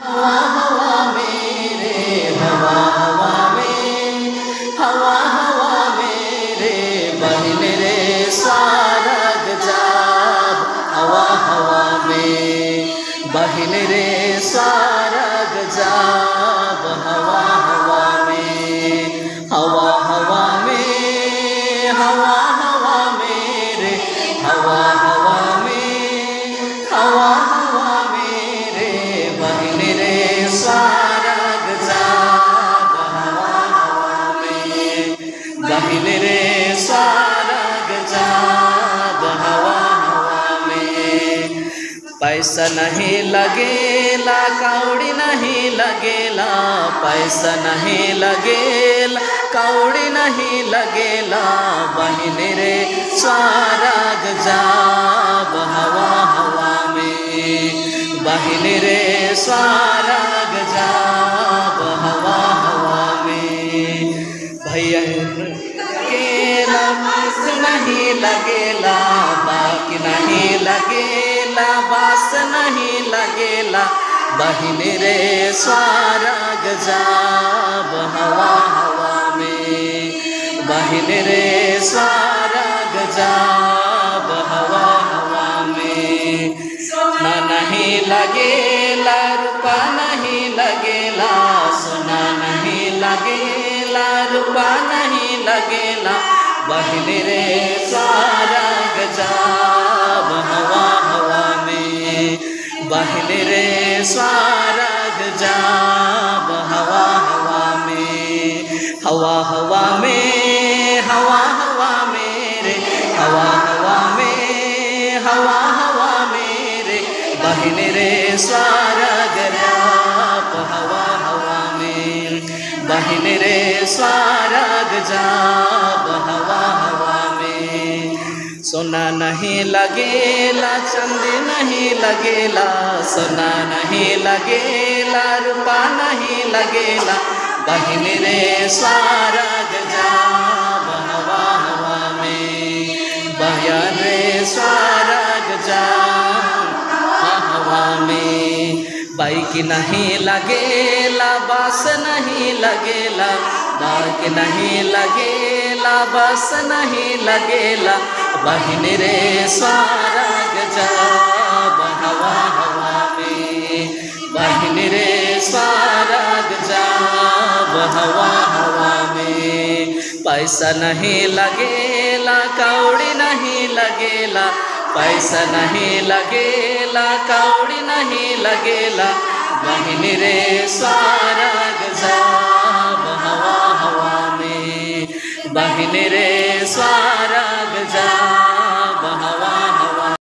हवा हवा मेरे हवा हवा में हवा हवा मेरे बहिन रे स्वारग जाब हवा हवा में बहिन रे स्वारग जाब हवा हवा में हवा हवा में हवा हवा मेरे हवा हवा में हवा हवा मेरे बहिन रे स्वारग जाब हवा हवा में बहिन रे स्वारग जाब हवा हवा में पैसा नहीं लगेला कौड़ी नहीं लगेला पैसा नहीं लगेला कौड़ी नहीं लगेला बहिन रे स्वारग जाब हवा हवा में बहिन रे स्वारग जाब हवा हवा में भैया लगेला बास नहीं लगेला बाकी नहीं लगेला बास नहीं लगेला बहिन रे स्वारग जाब हवा हवा में बहिन रे स्वारग जाब हवा हवा में सोना नहीं लगेला रुपा नहीं लगेला सोना नहीं लगेला रुपा नहीं लगेला बहिन रे स्वारग जाब हवा हवा में बहिन रे स्वारग जाब हवा हवा में हवा हवा में हवा हवा मेरे हवा हवा में हवा हवा मेरे बहिन रे स्वारग जाब हवा हवा में बहिन रे स्वारग जाब हवा हवा में सोना नहीं लगेला चांदी नहीं लगेला सोना नहीं लगेला रुपा नहीं लगेला बहिन रे स्वारग जाब हवा हवा में बहिन रे स्वारग जाब हवा में बाइक नहीं लगेला बास नहीं लगेला बाइक नहीं लगेला बस नहीं लगेला बहिन रे स्वारग जाब हवा हवा में बहिन रे स्वारग जाब हवा हवा में पैसा नहीं लगेला कौड़ी नहीं लगेला पैसा नहीं लगेला कौड़ी नहीं लगेला बहिन रे स्वारग जाब हवा हवा में बहिन रे स्वारग